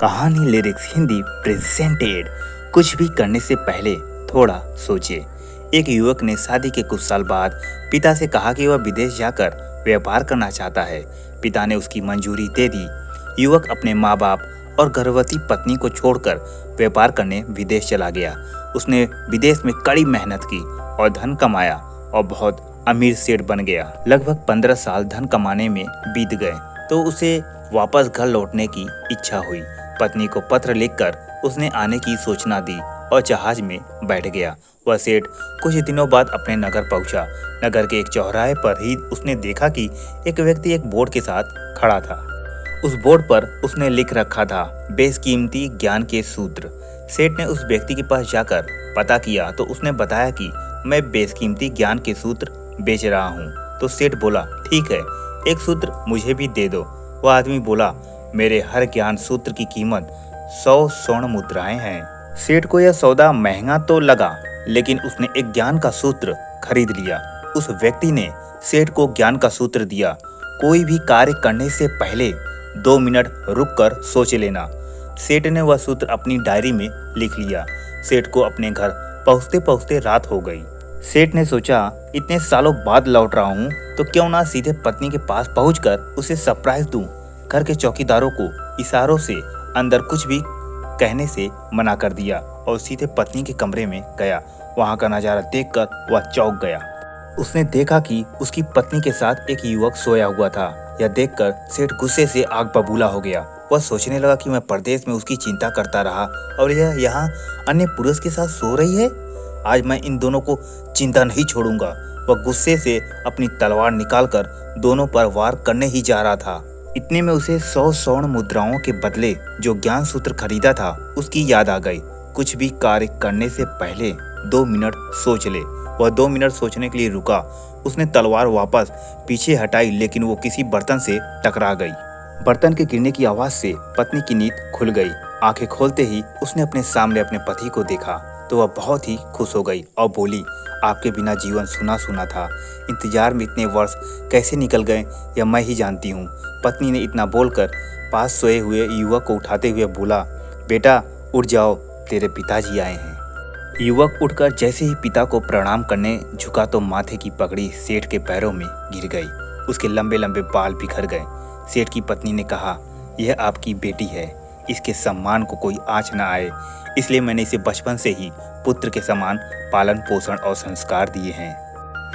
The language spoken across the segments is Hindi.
कहानी लिरिक्स हिंदी प्रेजेंटेड। कुछ भी करने से पहले थोड़ा सोचिए। एक युवक ने शादी के कुछ साल बाद पिता से कहा कि वह विदेश जाकर व्यापार करना चाहता है। पिता ने उसकी मंजूरी दे दी। युवक अपने माँ बाप और गर्भवती पत्नी को छोड़कर व्यापार करने विदेश चला गया। उसने विदेश में कड़ी मेहनत की और धन कमाया और बहुत अमीर सेठ बन गया। लगभग 15 साल धन कमाने में बीत गए तो उसे वापस घर लौटने की इच्छा हुई। पत्नी को पत्र लिखकर उसने आने की सूचना दी और जहाज में बैठ गया। वह सेठ कुछ दिनों बाद अपने नगर पहुंचा। नगर के एक चौराहे पर ही उसने देखा कि एक व्यक्ति एक बोर्ड के साथ खड़ा था। उस बोर्ड पर उसने लिख रखा था, बेशकीमती ज्ञान के सूत्र। सेठ ने उस व्यक्ति के पास जाकर पता किया तो उसने बताया कि मैं बेशकीमती ज्ञान के सूत्र बेच रहा हूँ। तो सेठ बोला, ठीक है, एक सूत्र मुझे भी दे दो। वह आदमी बोला, मेरे हर ज्ञान सूत्र की कीमत 100 स्वर्ण मुद्राएं हैं। सेठ को यह सौदा महंगा तो लगा, लेकिन उसने एक ज्ञान का सूत्र खरीद लिया। उस व्यक्ति ने सेठ को ज्ञान का सूत्र दिया, कोई भी कार्य करने से पहले 2 मिनट रुककर सोच लेना। सेठ ने वह सूत्र अपनी डायरी में लिख लिया। सेठ को अपने घर पहुंचते पहुंचते रात हो गई। सेठ ने सोचा, इतने सालों बाद लौट रहा हूँ तो क्यों ना सीधे पत्नी के पास पहुंचकर उसे सरप्राइज दूं। घर के चौकीदारों को इशारों से अंदर कुछ भी कहने से मना कर दिया और सीधे पत्नी के कमरे में गया। वहां का नजारा देखकर वह चौंक गया। उसने देखा कि उसकी पत्नी के साथ एक युवक सोया हुआ था। यह देखकर सेठ गुस्से से आग बबूला हो गया। वह सोचने लगा कि मैं परदेश में उसकी चिंता करता रहा और यह यहाँ अन्य पुरुष के साथ सो रही है। आज मैं इन दोनों को चिंता नहीं छोड़ूंगा। वह गुस्से से अपनी तलवार निकालकर दोनों पर वार करने ही जा रहा था। इतने में उसे 100 स्वर्ण मुद्राओं के बदले जो ज्ञान सूत्र खरीदा था उसकी याद आ गई। कुछ भी कार्य करने से पहले 2 मिनट सोच ले। वह 2 मिनट सोचने के लिए रुका। उसने तलवार वापस पीछे हटाई, लेकिन वो किसी बर्तन से टकरा गई। बर्तन के गिरने की आवाज से पत्नी की नींद खुल गई। आंखें खोलते ही उसने अपने सामने अपने पति को देखा तो वह बहुत ही खुश हो गई और बोली, आपके बिना जीवन सुना सुना था। इंतजार में इतने वर्ष कैसे निकल गए यह मैं ही जानती हूँ। पत्नी ने इतना बोलकर पास सोए हुए युवक को उठाते हुए बोला, बेटा उठ जाओ, तेरे पिताजी आए हैं। युवक उठकर जैसे ही पिता को प्रणाम करने झुका तो माथे की पगड़ी सेठ के पैरों में गिर गई। उसके लंबे लंबे बाल बिखर गए। सेठ की पत्नी ने कहा, यह आपकी बेटी है, इसके सम्मान को कोई आँच न आए, इसलिए मैंने इसे बचपन से ही पुत्र के समान पालन पोषण और संस्कार दिए हैं।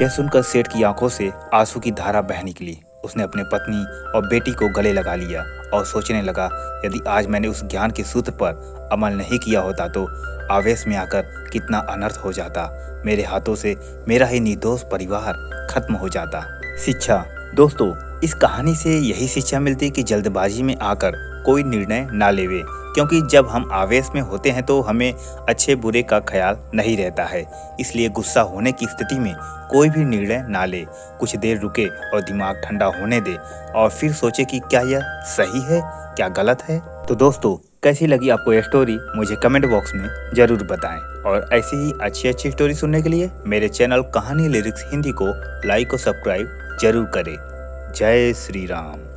यह सुनकर सेठ की आंखों से आंसू की धारा बह निकली। उसने अपने पत्नी और बेटी को गले लगा लिया और सोचने लगा, यदि आज मैंने उस ज्ञान के सूत्र पर अमल नहीं किया होता तो आवेश में आकर कितना अनर्थ हो जाता। मेरे हाथों से मेरा ही निर्दोष परिवार खत्म हो जाता। शिक्षा। दोस्तों, इस कहानी से यही शिक्षा मिलती है कि जल्दबाजी में आकर कोई निर्णय ना लेवे, क्योंकि जब हम आवेश में होते हैं तो हमें अच्छे बुरे का ख्याल नहीं रहता है। इसलिए गुस्सा होने की स्थिति में कोई भी निर्णय ना ले। कुछ देर रुके और दिमाग ठंडा होने दे और फिर सोचे कि क्या यह सही है, क्या गलत है। तो दोस्तों, कैसी लगी आपको यह स्टोरी मुझे कमेंट बॉक्स में जरूर बताएं और ऐसी ही अच्छी स्टोरी सुनने के लिए मेरे चैनल कहानी लिरिक्स हिंदी को लाइक और सब्सक्राइब जरूर करें। जय श्री राम।